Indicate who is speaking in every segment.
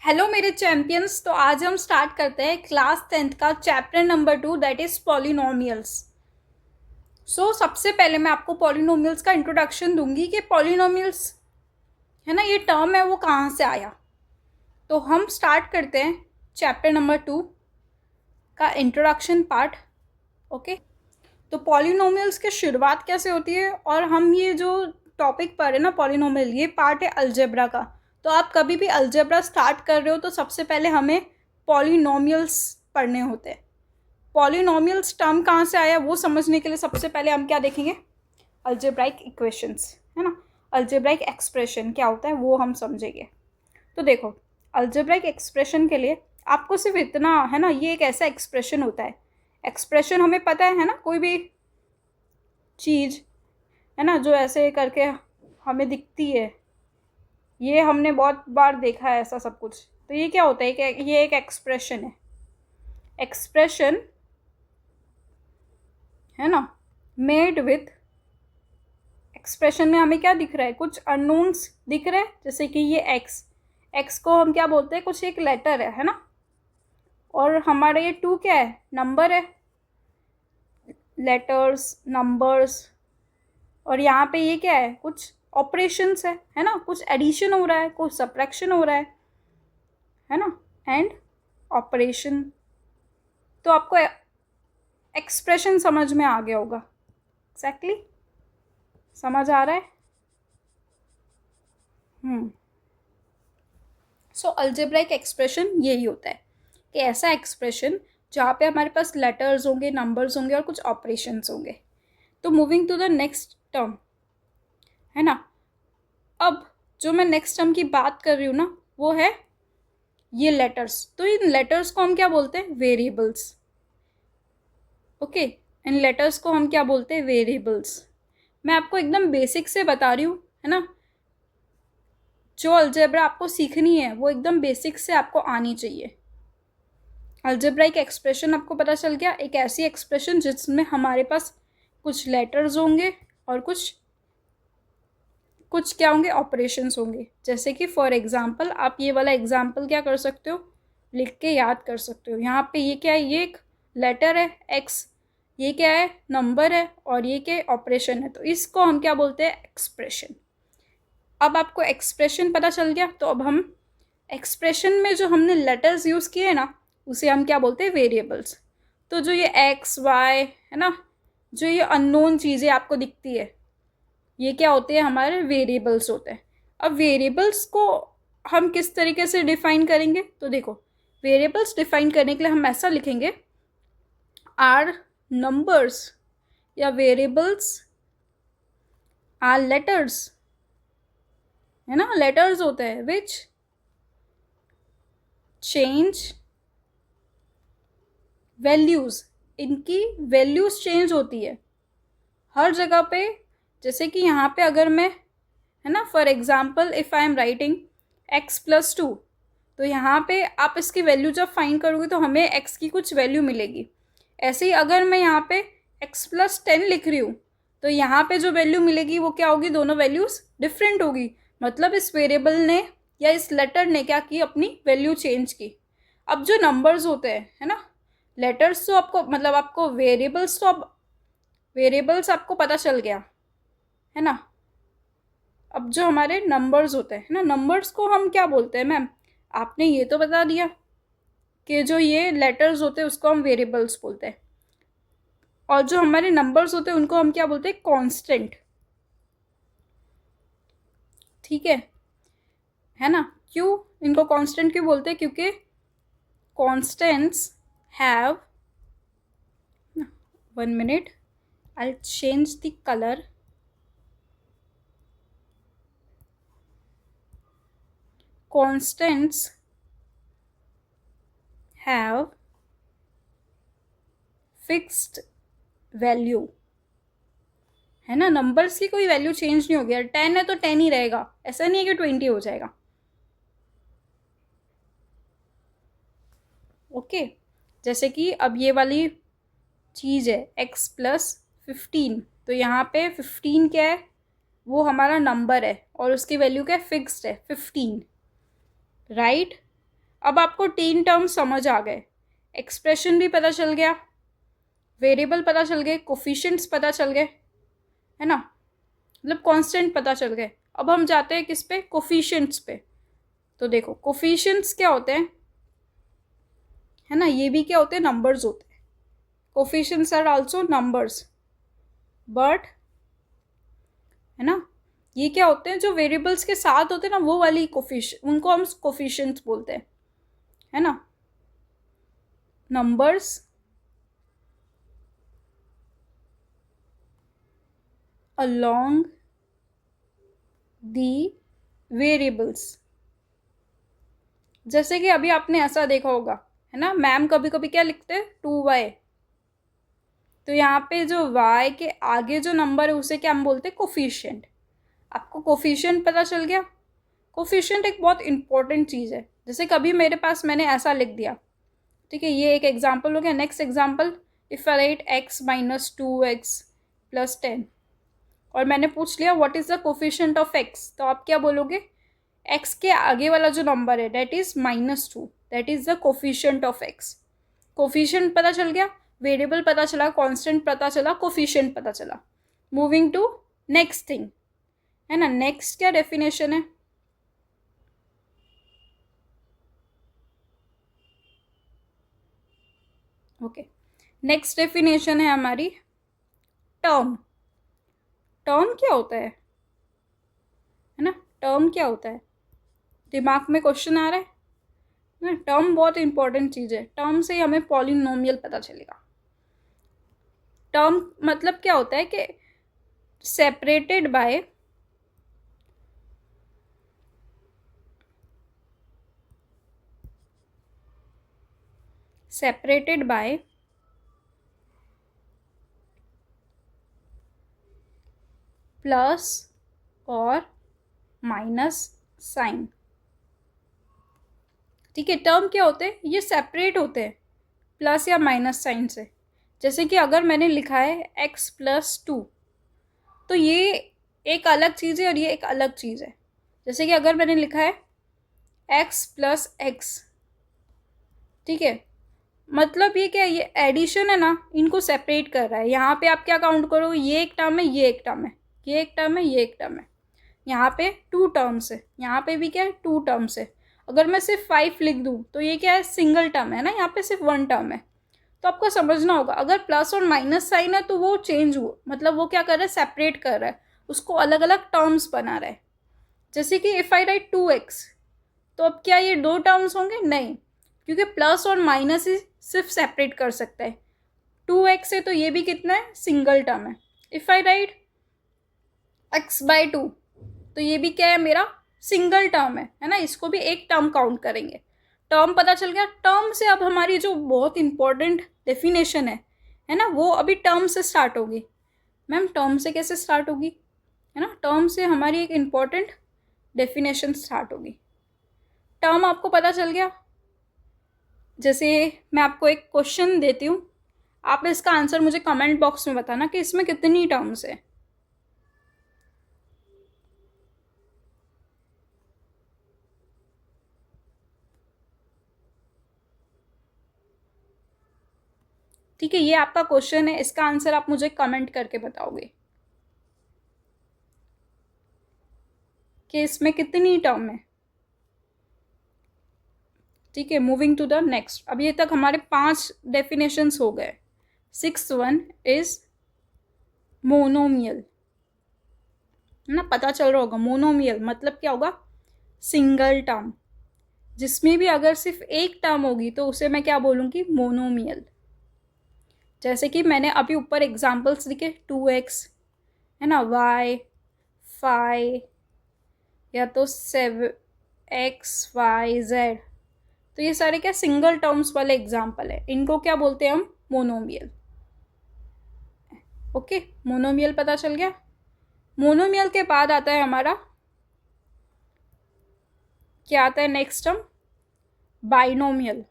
Speaker 1: Hello मेरे champions. तो आज हम स्टार्ट करते हैं क्लास 10th का chapter number 2 that is polynomials. सबसे पहले मैं आपको पॉलिनोमियल्स का इंट्रोडक्शन दूंगी कि पॉलिनोमियल्स है ना, ये टर्म है वो कहाँ से आया। तो हम स्टार्ट करते हैं चैप्टर नंबर 2 का इंट्रोडक्शन पार्ट। ओके, तो पॉलिनोमियल्स की शुरुआत कैसे होती है और हम ये जो टॉपिक पढ़ रहे हैं ना पॉलिनोमियल, ये पार्ट है अलजेब्रा का। तो आप कभी भी अलजेब्रा स्टार्ट कर रहे हो तो सबसे पहले हमें पॉलिनोमियल्स पढ़ने होते हैं। पॉलिनोमियल्स टर्म कहाँ से आया वो समझने के लिए सबसे पहले हम क्या देखेंगे, अलजेब्राइक इक्वेशंस, है ना। अलजेब्राइक एक्सप्रेशन क्या होता है वो हम समझेंगे। तो देखो, अलजेब्राइक एक्सप्रेशन के लिए आपको सिर्फ इतना है ना, ये एक ऐसा एक्सप्रेशन होता है। एक्सप्रेशन हमें पता है ना, कोई भी चीज़ है ना जो ऐसे करके हमें दिखती है, ये हमने बहुत बार देखा है ऐसा सब कुछ। तो ये क्या होता है कि ये एक एक्सप्रेशन है। एक्सप्रेशन है ना, मेड विथ, एक्सप्रेशन में हमें क्या दिख रहा है, कुछ अननोन्स दिख रहे हैं। जैसे कि ये एक्स, एक्स को हम क्या बोलते हैं, कुछ एक लेटर है ना। और हमारा ये 2 क्या है, नंबर है, लेटर्स नंबर्स। और यहाँ पे ये क्या है, कुछ ऑपरेशंस है ना, कुछ एडिशन हो रहा है, कुछ सब्ट्रैक्शन हो रहा है ना, एंड ऑपरेशन। तो आपको एक्सप्रेशन समझ में आ गया होगा। एग्जैक्टली समझ आ रहा है। सो अल्जेब्राइक एक्सप्रेशन यही होता है कि ऐसा एक्सप्रेशन जहाँ पे हमारे पास लेटर्स होंगे, नंबर्स होंगे और कुछ ऑपरेशंस होंगे। तो moving to the next term, है ना। अब जो मैं नेक्स्ट टर्म की बात कर रही हूँ ना, वो है ये लेटर्स। तो इन लेटर्स को हम क्या बोलते हैं, वेरिएबल्स। ओके, इन लेटर्स को हम क्या बोलते हैं, वेरिएबल्स। मैं आपको एकदम बेसिक से बता रही हूँ, है ना। जो अलजेब्रा आपको सीखनी है वो एकदम बेसिक से आपको आनी चाहिए। अलजेब्राइक एक्सप्रेशन आपको पता चल गया, एक ऐसी एक्सप्रेशन जिसमें हमारे पास कुछ लेटर्स होंगे और कुछ क्या होंगे, ऑपरेशंस होंगे। जैसे कि फॉर एग्जांपल आप ये वाला एग्जांपल क्या कर सकते हो, लिख के याद कर सकते हो। यहाँ पे ये क्या है, ये एक लेटर है एक्स, ये क्या है, नंबर है, और ये क्या ऑपरेशन है। तो इसको हम क्या बोलते हैं, एक्सप्रेशन। अब आपको एक्सप्रेशन पता चल गया, तो अब हम एक्सप्रेशन में जो हमने लेटर्स यूज़ किए ना उसे हम क्या बोलते हैं, वेरिएबल्स। तो जो ये एक्स वाई है ना, जो ये अननोन चीज़ें आपको दिखती है, ये क्या होते हैं, हमारे वेरिएबल्स होते हैं। अब वेरिएबल्स को हम किस तरीके से डिफाइन करेंगे, तो देखो, वेरिएबल्स डिफाइन करने के लिए हम ऐसा लिखेंगे, आर नंबर्स या वेरिएबल्स आर लेटर्स, है ना, लेटर्स होते हैं विच चेंज वैल्यूज़। इनकी वैल्यूज़ चेंज होती है हर जगह पे। जैसे कि यहाँ पे अगर मैं, है ना, for example if I am writing x+2, तो यहाँ पे आप इसकी वैल्यू जब फाइंड करोगे तो हमें x की कुछ वैल्यू मिलेगी। ऐसे ही अगर मैं यहाँ पे x+10 लिख रही हूँ तो यहाँ पे जो वैल्यू मिलेगी वो क्या होगी, दोनों वैल्यूज़ डिफरेंट होगी। मतलब इस वेरिएबल ने या इस लेटर ने क्या की, अपनी वैल्यू चेंज की। अब जो नंबर्स होते हैं, है ना, लेटर्स तो आपको मतलब आपको वेरिएबल्स, तो अब वेरिएबल्स आपको पता चल गया, है ना। अब जो हमारे नंबर्स होते हैं ना, नंबर्स को हम क्या बोलते हैं मैम, आपने ये तो बता दिया कि जो ये लेटर्स होते हैं उसको हम वेरिएबल्स बोलते हैं, और जो हमारे नंबर्स होते हैं उनको हम क्या बोलते हैं, कांस्टेंट। ठीक है ना। क्यों इनको कांस्टेंट क्यों बोलते हैं, क्योंकि constants have, 1 minute, I'll change the color. Constants have fixed value, है ना। नंबर्स की कोई वैल्यू चेंज नहीं होगी। 10 है तो 10 ही रहेगा, ऐसा नहीं है कि 20 हो जाएगा। ओके, जैसे कि अब ये वाली चीज़ है x+15, तो यहाँ पे 15 क्या है, वो हमारा नंबर है और उसकी वैल्यू क्या है, फिक्स्ड है 15, राइट। अब आपको 3 टर्म्स समझ आ गए, एक्सप्रेशन भी पता चल गया, वेरिएबल पता चल गए, कोफिशिएंट्स पता चल गए, है ना, मतलब कांस्टेंट पता चल गए। अब हम जाते हैं किस पे, कोफिशिएंट्स पे। तो देखो कोफिशिएंट्स क्या होते हैं, है ना, ये भी क्या होते हैं, नंबर्स होते हैं। Coefficients are also numbers, but है ना, ये क्या होते हैं, जो वेरिएबल्स के साथ होते हैं ना, वो वाली उनको हम कोफिशिएंट्स बोलते हैं, है ना। नंबर्स along the variables, जैसे कि अभी आपने ऐसा देखा होगा, है ना, मैम कभी कभी क्या लिखते हैं, 2y, तो यहाँ पे जो y के आगे जो नंबर है उसे क्या हम बोलते हैं, कोफिशिएंट। आपको कोफिशिएंट पता चल गया। कोफिशिएंट एक बहुत इंपॉर्टेंट चीज़ है। जैसे कभी मेरे पास मैंने ऐसा लिख दिया, ठीक है, ये एक एग्जाम्पल हो गया। Next example, if I right x minus 2x plus 10, और मैंने पूछ लिया what is the coefficient of x, तो आप क्या बोलोगे, x के आगे वाला जो नंबर है that is -2, that is the coefficient of x। Coefficient पता चल गया, वेरिएबल पता चला, कांस्टेंट पता चला, कोफिशिएंट पता चला। मूविंग टू नेक्स्ट थिंग, है ना, नेक्स्ट क्या डेफिनेशन है, ओके, नेक्स्ट डेफिनेशन है हमारी टर्म। टर्म क्या होता है ना, टर्म क्या होता है, दिमाग में क्वेश्चन आ रहा है ना। टर्म बहुत इंपॉर्टेंट चीज़ है, टर्म से ही हमें पॉलिनोमियल पता चलेगा। टर्म मतलब क्या होता है कि सेपरेटेड बाय प्लस और माइनस साइन। ठीक है, टर्म क्या होते हैं, ये सेपरेट होते हैं प्लस या माइनस साइन से। जैसे कि अगर मैंने लिखा है x+2, तो ये एक अलग चीज़ है और ये एक अलग चीज़ है। जैसे कि अगर मैंने लिखा है x+x, ठीक है, मतलब ये क्या है, ये एडिशन है ना, इनको सेपरेट कर रहा है। यहाँ पे आप क्या काउंट करो, ये एक टर्म है, ये एक टर्म है, ये एक टर्म है, ये एक टर्म है, यहाँ पे 2 टर्म्स है, यहाँ पे भी क्या है, 2 टर्म्स है। अगर मैं सिर्फ 5 लिख दूँ तो ये क्या है, सिंगल टर्म है ना, यहाँ पे सिर्फ 1 टर्म है। तो आपको समझना होगा, अगर प्लस और माइनस साइन है तो वो चेंज हुआ, मतलब वो क्या कर रहा है, सेपरेट कर रहा है, उसको अलग अलग टर्म्स बना रहा है। जैसे कि इफ़ आई राइट 2x, तो अब क्या ये 2 टर्म्स होंगे, नहीं, क्योंकि प्लस और माइनस ही सिर्फ सेपरेट कर सकता है। 2x है तो ये भी कितना है, सिंगल टर्म है। इफ़ आई राइट x/2, तो ये भी क्या है, मेरा सिंगल टर्म है ना, इसको भी एक टर्म काउंट करेंगे। टर्म पता चल गया। टर्म से अब हमारी जो बहुत इंपॉर्टेंट डेफिनेशन है ना, वो अभी टर्म से स्टार्ट होगी। मैम टर्म से कैसे स्टार्ट होगी, है ना, टर्म से हमारी एक इम्पॉर्टेंट डेफिनेशन स्टार्ट होगी। टर्म आपको पता चल गया। जैसे मैं आपको एक क्वेश्चन देती हूँ, आप इसका आंसर मुझे कमेंट बॉक्स में बताना कि इसमें कितनी टर्म्स है। ठीक है, ये आपका क्वेश्चन है, इसका आंसर आप मुझे कमेंट करके बताओगे कि इसमें कितनी टर्म है। ठीक है, मूविंग टू द नेक्स्ट। अब ये तक हमारे 5 डेफिनेशंस हो गए। 6th वन इज मोनोमियल, है ना, पता चल रहा होगा। मोनोमियल मतलब क्या होगा, सिंगल टर्म, जिसमें भी अगर सिर्फ एक टर्म होगी तो उसे मैं क्या बोलूँगी, मोनोमियल। जैसे कि मैंने अभी ऊपर एग्जांपल्स लिखे, 2x, है ना, y, 5, या तो 7x, y, z, तो ये सारे क्या सिंगल टर्म्स वाले एग्जाम्पल है। इनको क्या बोलते हैं हम, मोनोमियल। ओके, मोनोमियल पता चल गया। मोनोमियल के बाद आता है हमारा, क्या आता है नेक्स्ट टर्म, बाइनोमियल।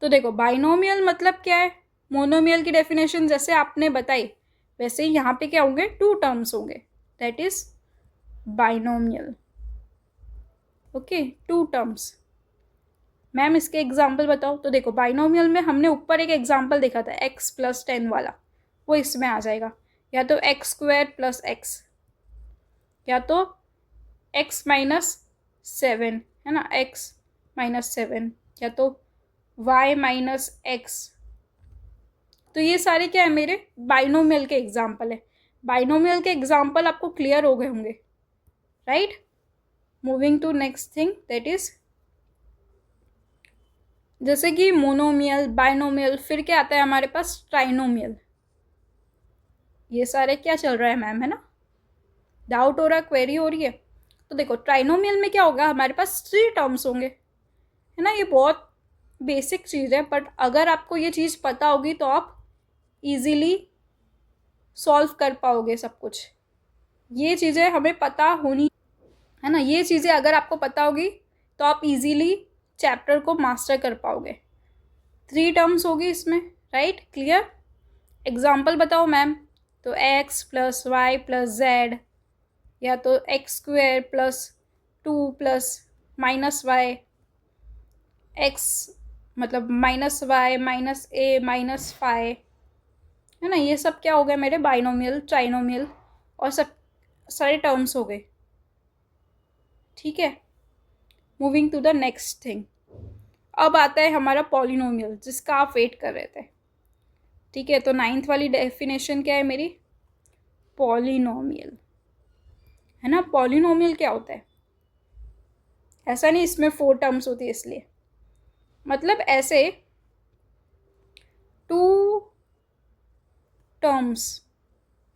Speaker 1: तो देखो बाइनोमियल मतलब क्या है, मोनोमियल की डेफिनेशन जैसे आपने बताई वैसे ही यहाँ पे क्या होंगे, 2 टर्म्स होंगे, that is binomial. Okay, 2 terms. Ma'am इसके एग्जाम्पल बताओ। तो देखो बाइनोमियल में हमने ऊपर एक एग्जाम्पल देखा था x+10 वाला, वो इसमें आ जाएगा। या तो x² + x, या तो x-7, है ना, x-7, या तो y-x। तो ये सारे क्या है, मेरे बाइनोमियल के एग्जाम्पल है। बाइनोमियल के एग्जाम्पल आपको क्लियर हो गए होंगे, right. Moving to next thing, that is जैसे कि मोनोमियल, बाइनोमियल, फिर क्या आता है हमारे पास, ट्राइनोमियल। ये सारे क्या चल रहा है मैम, है ना, डाउट हो रहा है, क्वेरी हो रही है। तो देखो ट्राइनोमियल में क्या होगा, हमारे पास 3 टर्म्स होंगे, है ना। ये बहुत बेसिक चीज़ है, बट अगर आपको ये चीज़ पता होगी तो आप इजीली सॉल्व कर पाओगे सब कुछ। ये चीज़ें हमें पता होनी, है ना, ये चीज़ें अगर आपको पता होगी तो आप इजीली चैप्टर को मास्टर कर पाओगे। 3 टर्म्स होगी इसमें, राइट, क्लियर। एग्जाम्पल बताओ मैम। तो x+y+z, या तो x² + 2 + -y, x मतलब -y-a-5, है ना। ये सब क्या हो गए मेरे बाइनोमियल, ट्राइनोमियल और सब सारे टर्म्स हो गए, ठीक है। Moving to the next thing, अब आता है हमारा पॉलिनोमियल, जिसका आप वेट कर रहे थे, ठीक है। तो 9th वाली डेफिनेशन क्या है मेरी, पॉलिनोमियल, है ना। पॉलिनोमियल क्या होता है, ऐसा नहीं इसमें 4 टर्म्स होती है इसलिए, मतलब ऐसे 2 टर्म्स,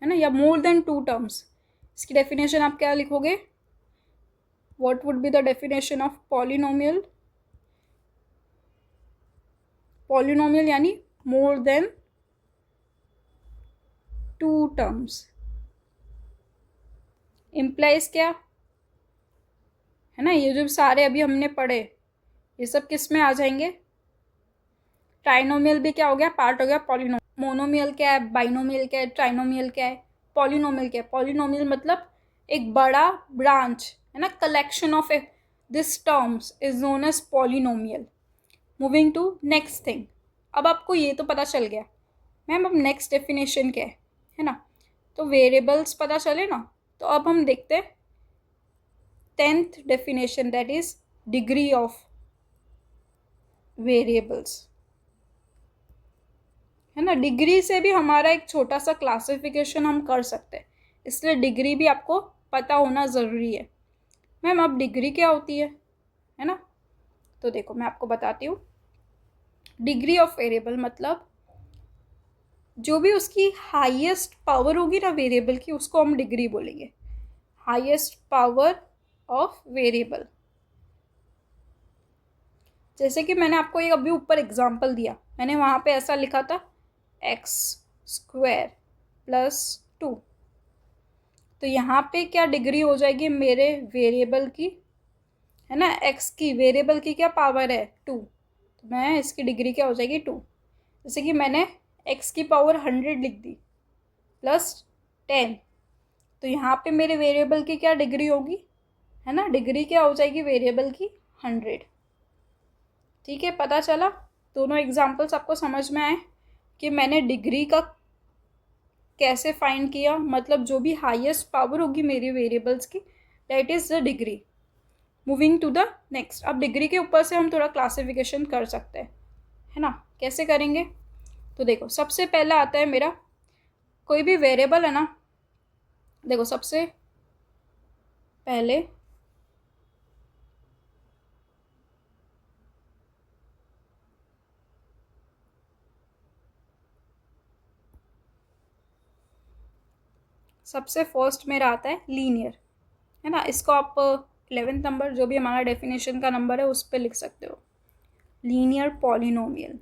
Speaker 1: है ना, या मोर देन 2 टर्म्स। इसकी डेफिनेशन आप क्या लिखोगे, what would be the definition of polynomial. Polynomial यानी मोर देन 2 टर्म्स। इम्प्लाइज क्या, है ना, ये जो सारे अभी हमने पढ़े ये सब किस में आ जाएंगे, ट्राइनोमियल भी क्या हो गया, पार्ट हो गया पॉलिनोमियल। मोनोमियल क्या है, बाइनोमियल क्या है, ट्राइनोमियल क्या है, पॉलिनोमियल क्या है। पॉलिनोमियल मतलब एक बड़ा ब्रांच, है ना, collection of this terms is known as polynomial. Moving to next thing, अब आपको ये तो पता चल गया मैम, अब नेक्स्ट डेफिनेशन क्या है ना। तो वेरिएबल्स पता चले ना, तो अब हम देखते हैं 10th definition, that is degree of variables, है ना। डिग्री से भी हमारा एक छोटा सा क्लासिफिकेशन हम कर सकते हैं, इसलिए डिग्री भी आपको पता होना ज़रूरी है। मैम अब डिग्री क्या होती है ना। तो देखो मैं आपको बताती हूँ, डिग्री ऑफ वेरिएबल मतलब जो भी उसकी हाईएस्ट पावर होगी ना वेरिएबल की, उसको हम डिग्री बोलेंगे, हाईएस्ट पावर ऑफ वेरिएबल। जैसे कि मैंने आपको एक अभी ऊपर एग्जांपल दिया, मैंने वहाँ पे ऐसा लिखा था x² + 2, तो यहाँ पे क्या डिग्री हो जाएगी मेरे वेरिएबल की, है ना, x की, वेरिएबल की क्या पावर है 2, तो मैं इसकी डिग्री क्या हो जाएगी 2। जैसे कि मैंने x की पावर 100 लिख दी +10, तो यहाँ पे मेरे वेरिएबल की क्या डिग्री होगी, है ना, डिग्री क्या हो जाएगी वेरिएबल की 100। ठीक है, पता चला, दोनों एग्जाम्पल्स आपको समझ में आए कि मैंने डिग्री का कैसे फाइंड किया, मतलब जो भी हाईएस्ट पावर होगी मेरी वेरिएबल्स की, that is the degree. Moving to the next, अब डिग्री के ऊपर से हम थोड़ा क्लासिफिकेशन कर सकते हैं, है ना। कैसे करेंगे, तो देखो सबसे पहला आता है मेरा, कोई भी वेरिएबल है ना, देखो सबसे पहले सबसे फर्स्ट मेरा आता है लीनियर, है ना। इसको आप 11th नंबर जो भी हमारा डेफिनेशन का नंबर है उस पर लिख सकते हो। लीनियर पॉलिनोमियल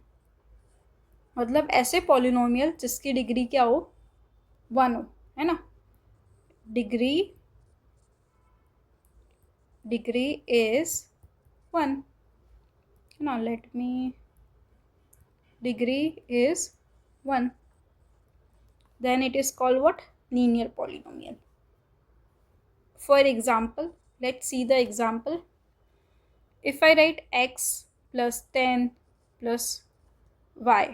Speaker 1: मतलब ऐसे पॉलिनोमियल जिसकी डिग्री क्या हो 1 हो, है ना। डिग्री इज 1, है ना। Let me, degree is 1, then it is called what, linear polynomial. For example, let's see the example. If I write x plus 10 plus y।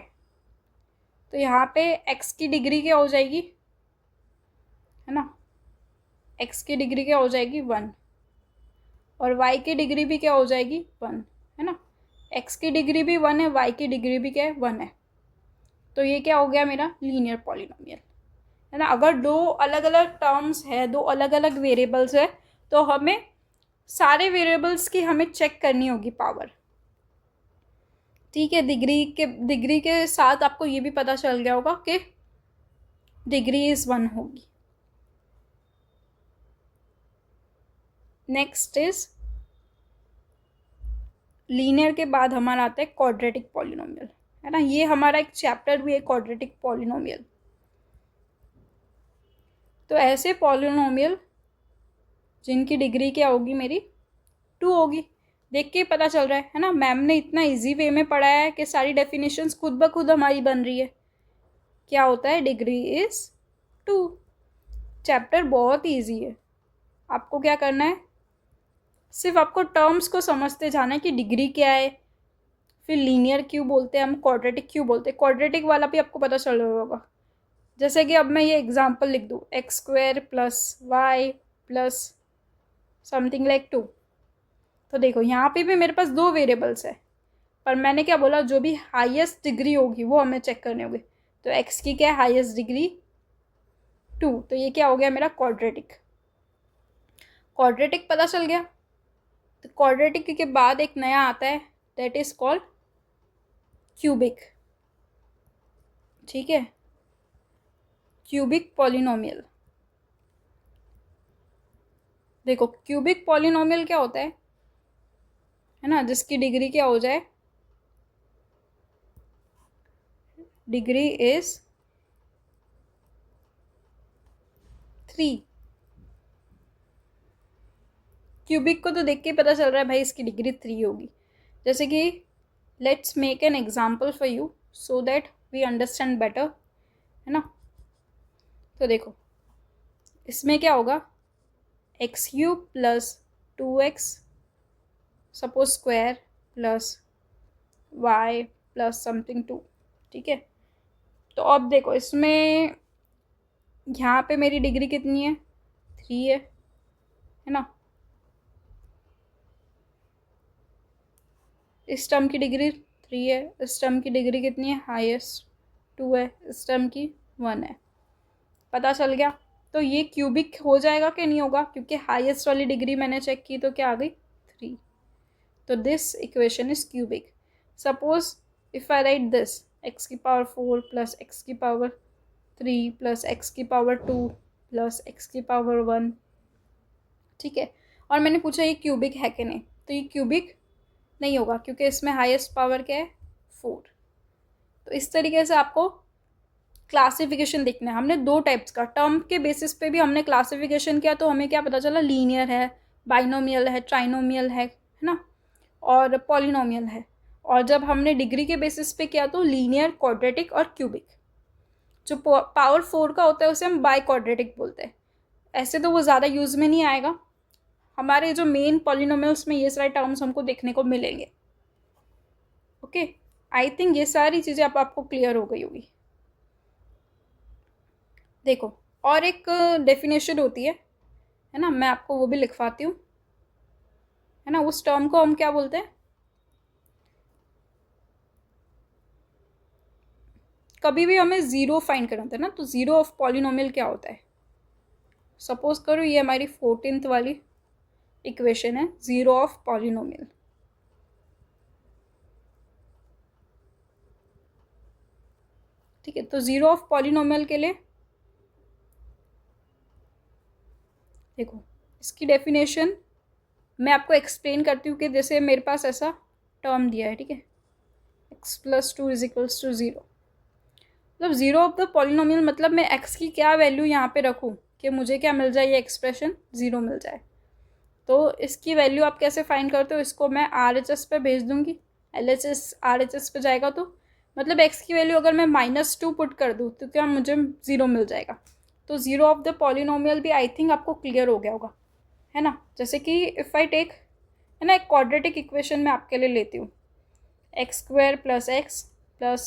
Speaker 1: तो यहाँ पे x की डिग्री क्या हो जाएगी, है ना, x की डिग्री क्या हो जाएगी 1, और y की डिग्री भी क्या हो जाएगी 1, है ना। x की डिग्री भी 1 है, y की डिग्री भी क्या है 1 है। तो ये क्या हो गया मेरा लीनियर पॉलिनोमियल, है ना। अगर दो अलग अलग टर्म्स है, दो अलग अलग वेरिएबल्स है, तो हमें सारे वेरिएबल्स की हमें चेक करनी होगी पावर, ठीक है। डिग्री के साथ आपको ये भी पता चल गया होगा कि डिग्री इज 1 होगी। नेक्स्ट इज लीनियर के बाद हमारा आता है क्वाड्रेटिक पॉलिनोमियल, है ना। ये हमारा एक चैप्टर भी है क्वाड्रेटिक पॉलिनोमियल। तो ऐसे पॉलिनोमियल जिनकी डिग्री क्या होगी मेरी 2 होगी। देख के पता चल रहा है ना, मैम ने इतना इजी वे में पढ़ाया है कि सारी डेफिनेशंस खुद ब खुद हमारी बन रही है। क्या होता है, डिग्री इज 2। चैप्टर बहुत इजी है, आपको क्या करना है, सिर्फ आपको टर्म्स को समझते जाना है कि डिग्री क्या है, फिर लीनियर क्यों बोलते हैं हम, क्वाड्रेटिक क्यों बोलते हैं। क्वाड्रेटिक वाला भी आपको पता चल रहा होगा। जैसे कि अब मैं ये एग्जांपल लिख दूँ, x² plus y plus something like 2। तो देखो यहाँ पे भी मेरे पास 2 वेरिएबल्स है, पर मैंने क्या बोला, जो भी हाईएस्ट डिग्री होगी वो हमें चेक करनी होगी। तो x की क्या है हाईएस्ट डिग्री 2, तो ये क्या हो गया मेरा क्वाड्रेटिक। क्वाड्रेटिक पता चल गया। तो क्वाड्रेटिक के बाद एक नया आता है, दैट इज कॉल्ड क्यूबिक, ठीक है, क्यूबिक पॉलिनोमियल। देखो क्यूबिक पॉलिनोमियल क्या होता है ना, जिसकी डिग्री क्या हो जाए, डिग्री इज 3। क्यूबिक को तो देख के पता चल रहा है भाई इसकी डिग्री 3 होगी। जैसे कि let's make an example for you so that we understand better, है ना। तो देखो इसमें क्या होगा, x³ plus 2x suppose square plus y plus something 2, ठीक है। तो अब देखो इसमें यहाँ पे मेरी डिग्री कितनी है 3 है ना। इस टर्म की डिग्री 3 है, इस टर्म की डिग्री कितनी है हाईएस्ट 2 है, इस टर्म की 1 है। पता चल गया। तो ये क्यूबिक हो जाएगा कि नहीं होगा, क्योंकि हाईएस्ट वाली डिग्री मैंने चेक की तो क्या आ गई 3। तो this equation is cubic. Suppose if I right this x की पावर 4 प्लस x की पावर 3 प्लस x की पावर 2 प्लस x की पावर 1, ठीक है। और मैंने पूछा ये क्यूबिक है कि नहीं, तो ये क्यूबिक नहीं होगा क्योंकि इसमें हाईएस्ट पावर क्या है 4। तो इस तरीके से आपको क्लासिफिकेशन देखना है। हमने 2 टाइप्स का टर्म के बेसिस पे भी हमने क्लासिफिकेशन किया, तो हमें क्या पता चला, लीनियर है, बाइनोमियल है, ट्राइनोमियल है ना, और पॉलिनोमियल है। और जब हमने डिग्री के बेसिस पे किया तो लीनियर, क्वाड्रेटिक और क्यूबिक। जो पावर 4 का होता है उसे हम बाई क्वाड्रेटिक बोलते हैं। ऐसे तो वो ज़्यादा यूज़ में नहीं आएगा, हमारे जो मेन पॉलिनोमियल्स में ये सारे टर्म्स हमको देखने को मिलेंगे। ओके, आई थिंक ये सारी चीज़ें आपको क्लियर हो गई होगी। देखो और एक डेफिनेशन होती है ना, मैं आपको वो भी लिखवाती हूँ, है ना। उस टर्म को हम क्या बोलते हैं, कभी भी हमें ज़ीरो फाइंड करना होता है ना, तो ज़ीरो ऑफ पॉलिनोमियल क्या होता है। सपोज करो ये हमारी 14th वाली इक्वेशन है, ज़ीरो ऑफ पॉलिनोमियल, ठीक है। तो ज़ीरो ऑफ पॉलिनोमियल के लिए देखो इसकी डेफिनेशन मैं आपको एक्सप्लेन करती हूँ कि जैसे मेरे पास ऐसा टर्म दिया है, ठीक है, x plus 2 is equals to 0। मतलब ज़ीरो ऑफ द पॉलिनोमियल मतलब मैं x की क्या वैल्यू यहाँ पे रखूँ कि मुझे क्या मिल जाए, ये एक्सप्रेशन 0 मिल जाए। तो इसकी वैल्यू आप कैसे फाइंड करते हो, इसको मैं RHS पे भेज दूँगी, LHS RHS पे जाएगा, तो मतलब x की वैल्यू अगर मैं -2 पुट कर दूँ तो क्या मुझे 0 मिल जाएगा। तो ज़ीरो ऑफ द पॉलिनोमियल भी आई थिंक आपको क्लियर हो गया होगा, है ना। जैसे कि इफ़ आई टेक, है ना, एक क्वाड्रेटिक इक्वेशन मैं आपके लिए लेती हूँ। X square plus x plus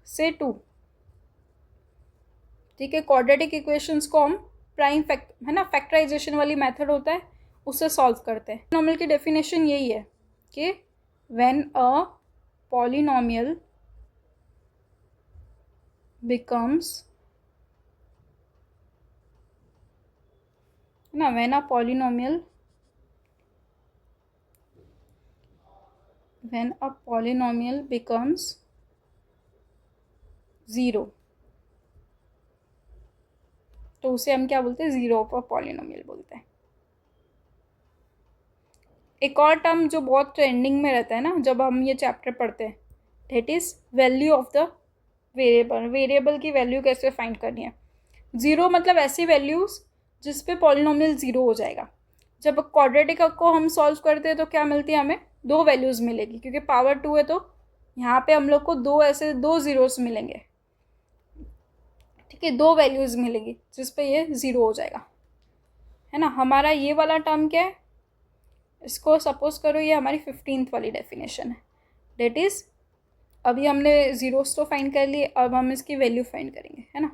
Speaker 1: से 2। ठीक है, क्वाड्रेटिक इक्वेशंस को हम प्राइम फैक्ट है ना, फैक्टराइजेशन वाली मेथड होता है, उससे सॉल्व करते हैं। पॉलिनॉमियल की डेफिनेशन यही है कि व्हेन अ पॉलिनॉमियल बिकम्स ना, व्हेन अ पॉलिनॉमियल बिकम्स 0, तो उसे हम क्या बोलते हैं, जीरो ऑफ अ पॉलिनोमियल बोलते हैं। एक और टर्म जो बहुत ट्रेंडिंग में रहता है ना जब हम ये चैप्टर पढ़ते हैं, that is value of the variable. Variable की वैल्यू कैसे फाइंड करनी है। जीरो मतलब ऐसी वैल्यूज जिस पे पॉलिनोमियल जीरो हो जाएगा। जब क्वाड्रेटिक को हम सॉल्व करते हैं तो क्या मिलती है, हमें 2 वैल्यूज मिलेगी, क्योंकि पावर 2 है तो यहाँ पे हम लोग को 2 जीरोस मिलेंगे। ठीक है, 2 वैल्यूज मिलेगी जिस पे ये जीरो हो जाएगा, है ना। हमारा ये वाला टर्म क्या है, इसको सपोज करो ये हमारी 15th वाली डेफिनेशन है। डेट इज अभी हमने जीरोस तो फाइंड कर लिए, अब हम इसकी वैल्यू फाइंड करेंगे, है ना।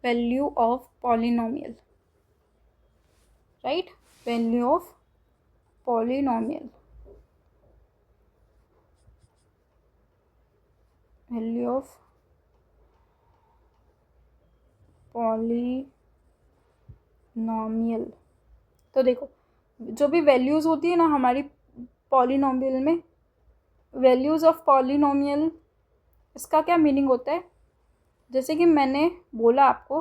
Speaker 1: Value of polynomial, right, value of polynomial, value of polynomial. तो देखो जो भी वैल्यूज होती है ना हमारी पॉलिनोमियल में, वैल्यूज ऑफ पॉलिनोमियल, इसका क्या मीनिंग होता है। जैसे कि मैंने बोला आपको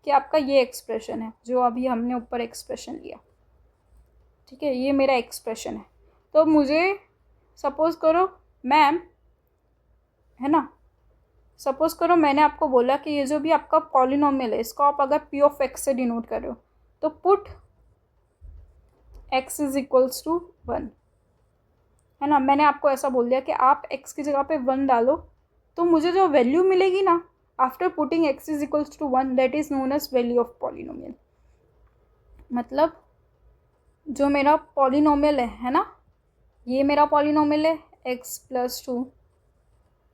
Speaker 1: कि आपका ये एक्सप्रेशन है जो अभी हमने ऊपर एक्सप्रेशन लिया, ठीक है, ये मेरा एक्सप्रेशन है। तो मुझे सपोज करो मैम, है ना, सपोज करो मैंने आपको बोला कि ये जो भी आपका पॉलिनोमियल है इसको आप अगर पी ऑफ एक्स से डिनोट कर रहे हो तो put x is equals to 1, है ना। मैंने आपको ऐसा बोल दिया कि आप x की जगह पे 1 डालो, तो मुझे जो वैल्यू मिलेगी ना after putting x is equals to 1, that is known as value of polynomial. मतलब जो मेरा पॉलिनोमियल है ना, ये मेरा पॉलिनोमियल है x प्लस 2,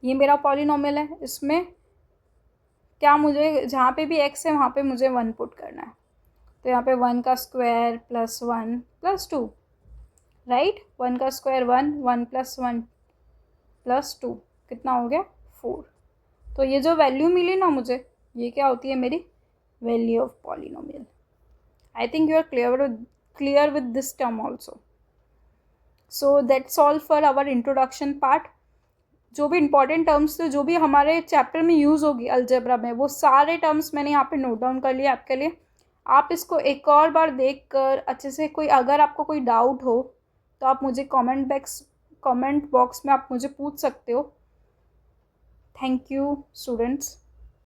Speaker 1: ये मेरा पॉलिनोमियल है। इसमें क्या मुझे जहाँ पे भी x है वहाँ पे मुझे 1 पुट करना है, तो यहाँ पे 1 का स्क्वायर प्लस 1 प्लस 2, राइट, 1 का स्क्वायर 1, 1 प्लस 1 प्लस 2 कितना हो गया 4। तो ये जो वैल्यू मिली ना मुझे, ये क्या होती है, मेरी value of polynomial. I think you are clear with this term also. So that's all for our introduction part. जो भी इंपॉर्टेंट टर्म्स थे जो भी हमारे चैप्टर में यूज़ होगी अलजेब्रा में, वो सारे टर्म्स मैंने यहाँ पे नोट डाउन कर लिए आपके लिए। आप इसको एक और बार देख कर अच्छे से, कोई अगर आपको कोई डाउट हो तो आप मुझे कमेंट बॉक्स में आप मुझे पूछ सकते हो। Thank you students.